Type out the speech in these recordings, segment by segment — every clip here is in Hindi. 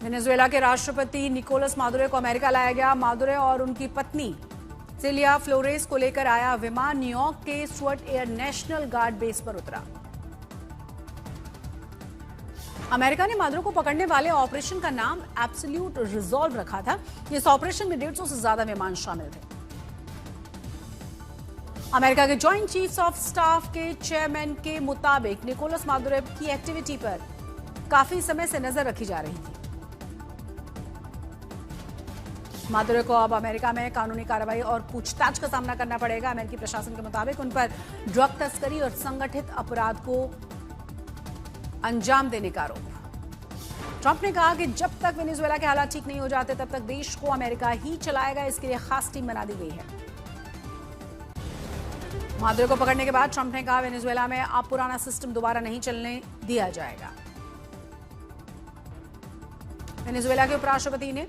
वेनेजुएला के राष्ट्रपति निकोलस मादुरो को अमेरिका लाया गया। मादुरो और उनकी पत्नी सिलिया फ्लोरेस को लेकर आया विमान न्यूयॉर्क के Stuart air national guard base पर उतरा। अमेरिका ने मादुरो को पकड़ने वाले ऑपरेशन का नाम एब्सोल्यूट रिजॉल्व रखा था। इस ऑपरेशन में 150 से ज्यादा विमान शामिल थे। अमेरिका के जॉइंट चीफ्स ऑफ स्टाफ के चेयरमैन के मुताबिक निकोलस मादुरो की एक्टिविटी पर काफी समय से नजर रखी जा रही थी। मादुरो को अब अमेरिका में कानूनी कार्रवाई और पूछताछ का सामना करना पड़ेगा। अमेरिकी प्रशासन के मुताबिक उन पर ड्रग तस्करी और संगठित अपराध को अंजाम देने का आरोप। ट्रंप ने कहा कि जब तक वेनेजुएला के हालात ठीक नहीं हो जाते तब तक देश को अमेरिका ही चलाएगा। इसके लिए खास टीम बना दी गई है। मादुरो को पकड़ने के बाद ट्रंप ने कहा वेनेजुएला में अब पुराना सिस्टम दोबारा नहीं चलने दिया जाएगा। वेनेजुएला के उपराष्ट्रपति ने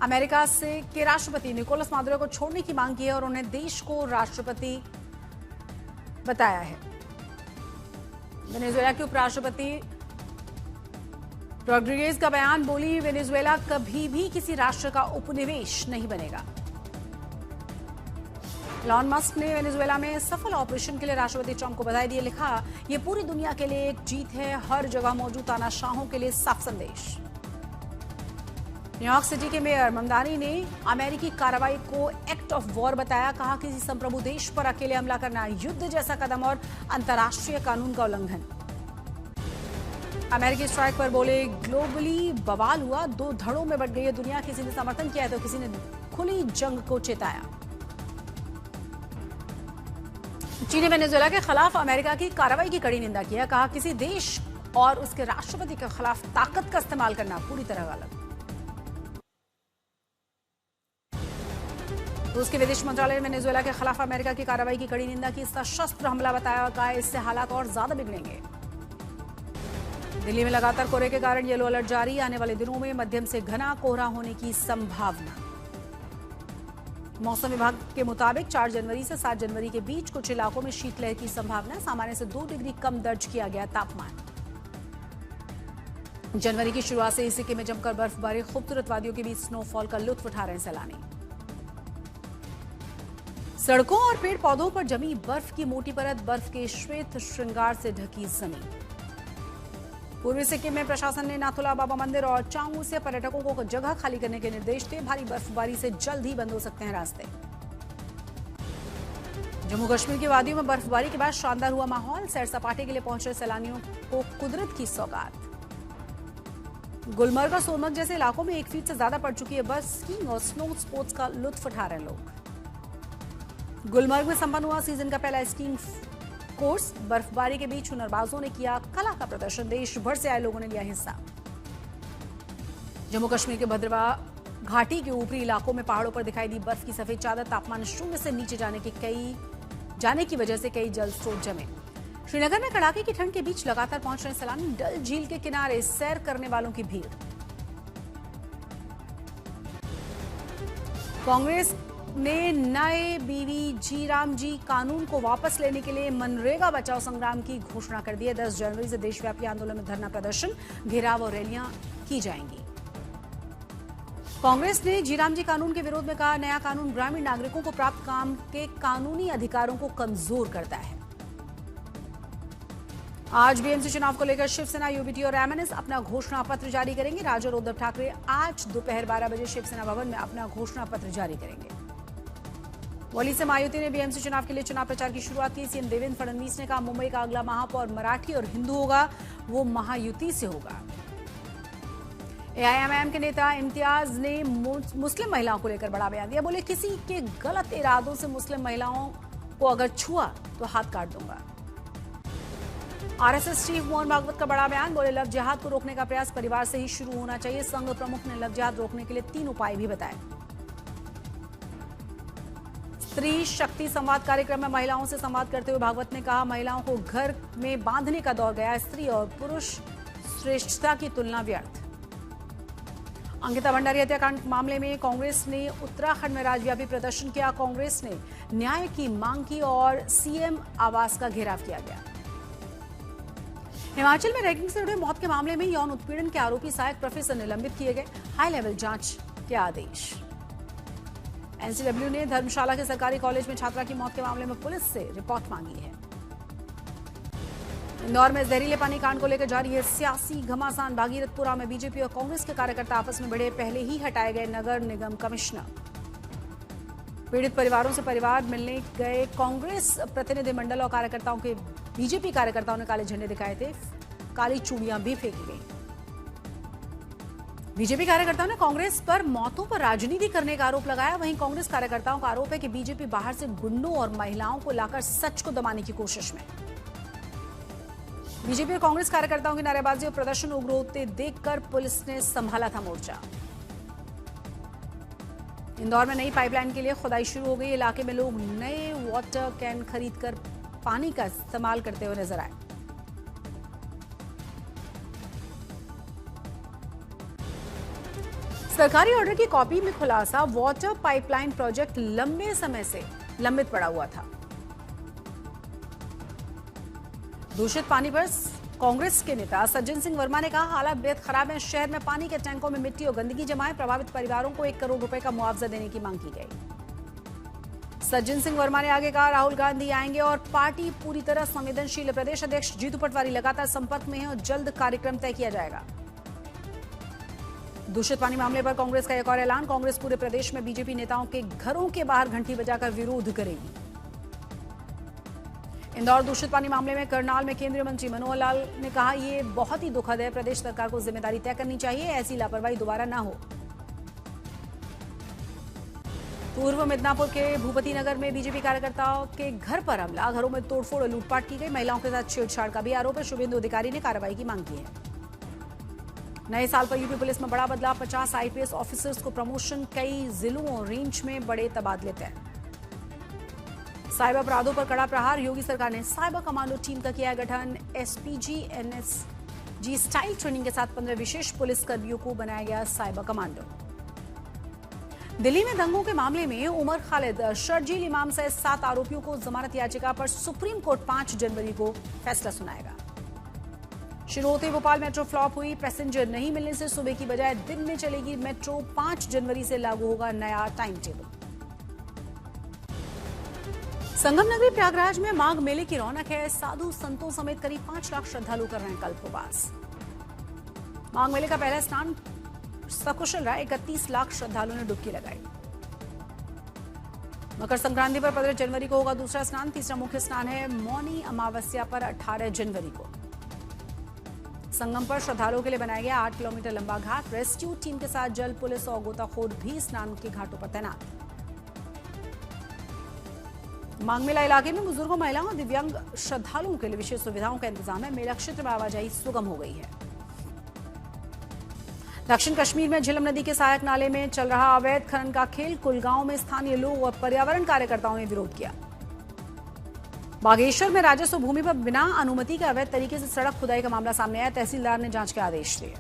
अमेरिका के राष्ट्रपति निकोलस मादुरो को छोड़ने की मांग की है और उन्हें देश को राष्ट्रपति बताया है। वेनेजुएला के उपराष्ट्रपति रोड्रिगेज का बयान, बोली वेनेजुएला कभी भी किसी राष्ट्र का उपनिवेश नहीं बनेगा। एलन मस्क ने वेनेजुएला में सफल ऑपरेशन के लिए राष्ट्रपति ट्रंप को बधाई दी। लिखा, यह पूरी दुनिया के लिए एक जीत है, हर जगह मौजूद तानाशाहों के लिए साफ संदेश। न्यूयॉर्क सिटी के मेयर ममदानी ने अमेरिकी कार्रवाई को एक्ट ऑफ वॉर बताया। कहा, किसी संप्रभु देश पर अकेले हमला करना युद्ध जैसा कदम और अंतर्राष्ट्रीय कानून का उल्लंघन। अमेरिकी स्ट्राइक पर बोले, ग्लोबली बवाल हुआ, दो धड़ों में बट गई है दुनिया। किसी ने समर्थन किया तो किसी ने खुली जंग को चेताया। चीन ने वेनेजुएला के खिलाफ अमेरिका की कार्रवाई की कड़ी निंदा की है। कहा, किसी देश और उसके राष्ट्रपति के खिलाफ ताकत का इस्तेमाल करना पूरी तरह गलत। रूस के विदेश मंत्रालय ने वेनेजुएला के खिलाफ अमेरिका की कार्रवाई की कड़ी निंदा की। सशस्त्र हमला बताया और कहा, इससे हालात और ज्यादा बिगड़ेंगे। दिल्ली में लगातार कोहरे के कारण येलो अलर्ट जारी। आने वाले दिनों में मध्यम से घना कोहरा होने की संभावना। मौसम विभाग के मुताबिक 4 जनवरी से 7 जनवरी के बीच कुछ इलाकों में शीतलहर की संभावना। सामान्य से 2 डिग्री कम दर्ज किया गया तापमान। जनवरी की शुरुआत से सिक्किम में जमकर बर्फबारी। खूबसूरत वादियों के बीच स्नोफॉल का लुत्फ उठा रहे हैं सैलानी। सड़कों और पेड़ पौधों पर जमी बर्फ की मोटी परत, बर्फ के श्वेत श्रृंगार से ढकी जमीन। पूर्वी सिक्किम में प्रशासन ने नाथुला बाबा मंदिर और चांगू से पर्यटकों को जगह खाली करने के निर्देश दिए। भारी बर्फबारी से जल्द ही बंद हो सकते हैं रास्ते। जम्मू कश्मीर की वादियों में बर्फबारी के बाद शानदार हुआ माहौल। सैर सपाटे के लिए पहुंच रहे सैलानियों को कुदरत की सौगात। गुलमर्ग और सोनमर्ग जैसे इलाकों में 1 फीट से ज्यादा पड़ चुकी है बर्फ। स्कीइंग और स्नो स्पोर्ट्स का लुत्फ उठा रहे हैं लोग। गुलमर्ग में संपन्न हुआ सीजन का पहला स्कीइंग कोर्स। बर्फबारी के बीच हुनरबाजों ने किया कला का प्रदर्शन। देश भर से आए लोगों ने लिया हिस्सा। जम्मू कश्मीर के भद्रवाह घाटी के ऊपरी इलाकों में पहाड़ों पर दिखाई दी बर्फ की सफेद चादर। तापमान 0 से नीचे जाने की वजह से कई जल स्रोत जमे। श्रीनगर में कड़ाके की ठंड के बीच लगातार पहुंच रहे सैलानी। डल झील के किनारे सैर करने वालों की भीड़। कांग्रेस ने नए बीवी रामजी कानून को वापस लेने के लिए मनरेगा बचाओ संग्राम की घोषणा कर दी है। 10 जनवरी से देशव्यापी आंदोलन में धरना प्रदर्शन, घेराव और रैलियां की जाएंगी। कांग्रेस ने रामजी कानून के विरोध में कहा, नया कानून ग्रामीण नागरिकों को प्राप्त काम के कानूनी अधिकारों को कमजोर करता है। आज बीएमसी चुनाव को लेकर शिवसेना, यूबीटी और एमएनएस अपना घोषणा पत्र जारी करेंगे। राज और उद्धव ठाकरे आज दोपहर 12 बजे शिवसेना भवन में अपना घोषणा पत्र जारी करेंगे। वली से मायावती ने बीएमसी चुनाव के लिए चुनाव प्रचार की शुरुआत की। सीएम देवेंद्र फडणवीस ने कहा, मुंबई का अगला महापौर मराठी और हिंदू होगा, वो महायुति से होगा। एआईएमआईएम के नेता इम्तियाज ने मुस्लिम महिलाओं को लेकर बड़ा बयान दिया। बोले, किसी के गलत इरादों से मुस्लिम महिलाओं को अगर छुआ तो हाथ काट दूंगा। आरएसएस चीफ मोहन भागवत का बड़ा बयान। बोले, लव जिहाद को रोकने का प्रयास परिवार से ही शुरू होना चाहिए। संघ प्रमुख ने लव जिहाद रोकने के लिए 3 उपाय भी बताए। स्त्री शक्ति संवाद कार्यक्रम में महिलाओं से संवाद करते हुए भागवत ने कहा, महिलाओं को घर में बांधने का दौर गया। स्त्री और पुरुष श्रेष्ठता की तुलना व्यर्थ। अंकिता भंडारी हत्याकांड मामले में कांग्रेस ने उत्तराखंड में राज्यव्यापी प्रदर्शन किया। कांग्रेस ने न्याय की मांग की और सीएम आवास का घेराव किया गया। हिमाचल में रैगिंग से जुड़े मौत के मामले में यौन उत्पीड़न के आरोपी सहायक प्रोफेसर निलंबित किए गए, हाई लेवल जांच के आदेश। एनसीडब्ल्यू ने धर्मशाला के सरकारी कॉलेज में छात्रा की मौत के मामले में पुलिस से रिपोर्ट मांगी है। इंदौर में जहरीले पानी कांड को लेकर जारी है सियासी घमासान। भागीरथपुरा में बीजेपी और कांग्रेस के कार्यकर्ता आपस में भिड़े, पहले ही हटाए गए नगर निगम कमिश्नर। पीड़ित परिवारों से परिवार मिलने गए कांग्रेस प्रतिनिधिमंडल और कार्यकर्ताओं के बीजेपी कार्यकर्ताओं ने काले झंडे दिखाए थे, काली चूड़ियां भी फेंकी गई। बीजेपी कार्यकर्ताओं ने कांग्रेस पर मौतों पर राजनीति करने का आरोप लगाया। वहीं कांग्रेस कार्यकर्ताओं का आरोप है कि बीजेपी बाहर से गुंडों और महिलाओं को लाकर सच को दबाने की कोशिश में। बीजेपी और कांग्रेस कार्यकर्ताओं की नारेबाजी और प्रदर्शन उग्र होते देखकर पुलिस ने संभाला था मोर्चा। इंदौर में नई पाइपलाइन के लिए खुदाई शुरू हो गई। इलाके में लोग नए वाटर कैन खरीदकर पानी का इस्तेमाल करते हुए नजर आए। सरकारी ऑर्डर की कॉपी में खुलासा, वाटर पाइपलाइन प्रोजेक्ट लंबे समय से लंबित पड़ा हुआ था। दूषित पानी पर कांग्रेस के नेता सज्जन सिंह वर्मा ने कहा, हालात बेहद खराब है। शहर में पानी के टैंकों में मिट्टी और गंदगी जमा है। प्रभावित परिवारों को 1 करोड़ रुपए का मुआवजा देने की मांग की गई। सज्जन सिंह वर्मा ने आगे कहा, राहुल गांधी आएंगे और पार्टी पूरी तरह संवेदनशील है। प्रदेश अध्यक्ष जीतू पटवारी लगातार संपर्क में है और जल्द कार्यक्रम तय किया जाएगा। दूषित पानी मामले पर कांग्रेस का एक और ऐलान, कांग्रेस पूरे प्रदेश में बीजेपी नेताओं के घरों के बाहर घंटी बजाकर विरोध करेगी। इंदौर दूषित पानी मामले में करनाल में केंद्रीय मंत्री मनोहर लाल ने कहा, ये बहुत ही दुखद है। प्रदेश सरकार को जिम्मेदारी तय करनी चाहिए, ऐसी लापरवाही दोबारा ना हो। पूर्व मिदनापुर के भूपति नगर में बीजेपी कार्यकर्ताओं के घर पर हमला, घरों में तोड़फोड़ और लूटपाट की गई। महिलाओं के साथ छेड़छाड़ का भी आरोप है। शुभेंदु अधिकारी ने कार्रवाई की मांग की है। नए साल पर यूपी पुलिस में बड़ा बदलाव, 50 आईपीएस ऑफिसर्स को प्रमोशन, कई जिलों और रेंज में बड़े तबादले तय। साइबर अपराधों पर कड़ा प्रहार, योगी सरकार ने साइबर कमांडो टीम का किया गठन। एसपीजी एनएसजी स्टाइल ट्रेनिंग के साथ 15 विशेष पुलिस कर्मियों को बनाया गया साइबर कमांडो। दिल्ली में दंगों के मामले में उमर खालिद, शर्जील इमाम सहित 7 आरोपियों को जमानत याचिका पर सुप्रीम कोर्ट 5 जनवरी को फैसला सुनाएगा। शुरू होते भोपाल मेट्रो फ्लॉप हुई, पैसेंजर नहीं मिलने से सुबह की बजाय दिन में चलेगी मेट्रो। 5 जनवरी से लागू होगा नया टाइम टेबल। संगम नगरी प्रयागराज में माघ मेले की रौनक है। साधु संतों समेत करीब 5 लाख श्रद्धालु कर रहे हैं कल्पवास। माघ मेले का पहला स्नान सकुशल रहा, 31 लाख श्रद्धालुओं ने डुबकी लगाई। मकर संक्रांति पर 15 जनवरी को होगा दूसरा स्नान। तीसरा मुख्य स्नान है मौनी अमावस्या पर 18 जनवरी को। संगम पर श्रद्धालुओं के लिए बनाया गया 8 किलोमीटर लंबा घाट। रेस्क्यू टीम के साथ जल पुलिस और गोताखोर भी स्नान के घाटों पर तैनात। माघ मेला इलाके में बुजुर्गों, महिलाओं और दिव्यांग श्रद्धालुओं के लिए विशेष सुविधाओं का इंतजाम है। मेला क्षेत्र में आवाजाही सुगम हो गई है। दक्षिण कश्मीर में झेलम नदी के सहायक नाले में चल रहा अवैध खनन का खेल, कुलगांव में स्थानीय लोग और पर्यावरण कार्यकर्ताओं ने विरोध किया। बागेश्वर में राजस्व भूमि पर बिना अनुमति के अवैध तरीके से सड़क खुदाई का मामला सामने आया। तहसीलदार ने जांच के आदेश दिए।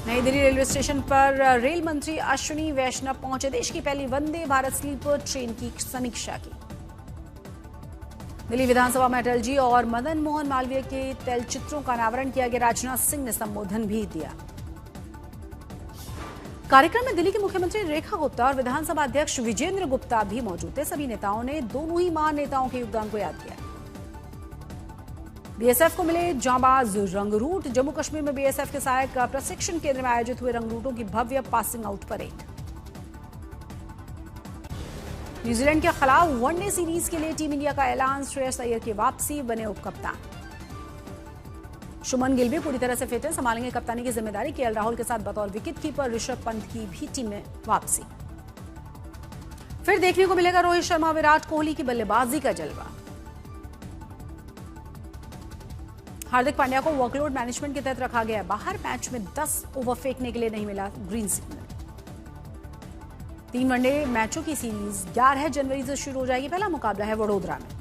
नई दिल्ली रेलवे स्टेशन पर रेल मंत्री अश्विनी वैष्णव पहुंचे। देश की पहली वंदे भारत स्लीपर ट्रेन की समीक्षा की। दिल्ली विधानसभा में अटल जी और मदन मोहन मालवीय के तैलचित्रों का अनावरण किया गया। राजनाथ सिंह ने संबोधन भी दिया। कार्यक्रम में दिल्ली के मुख्यमंत्री रेखा गुप्ता और विधानसभा अध्यक्ष विजेंद्र गुप्ता भी मौजूद थे। सभी नेताओं ने दोनों ही महान नेताओं के योगदान को याद किया। बीएसएफ को मिले जांबाज रंगरूट। जम्मू कश्मीर में बीएसएफ के सहायक प्रशिक्षण केंद्र में आयोजित हुए रंगरूटों की भव्य पासिंग आउट परेड। न्यूजीलैंड के खिलाफ वनडे सीरीज के लिए टीम इंडिया का ऐलान। श्रेयस अय्यर की वापसी, बने उपकप्तान। शुभमन गिल भी पूरी तरह से फिट है, संभालेंगे कप्तानी की जिम्मेदारी। केएल राहुल के साथ बतौर विकेटकीपर ऋषभ पंत की भी टीम में वापसी। फिर देखने को मिलेगा रोहित शर्मा, विराट कोहली की बल्लेबाजी का जलवा। हार्दिक पांड्या को वर्कलोड मैनेजमेंट के तहत रखा गया। बाहर मैच में 10 ओवर फेंकने के लिए नहीं मिला ग्रीन सिग्नल। 3 वनडे मैचों की सीरीज 11 जनवरी से शुरू हो जाएगी। पहला मुकाबला है वडोदरा में।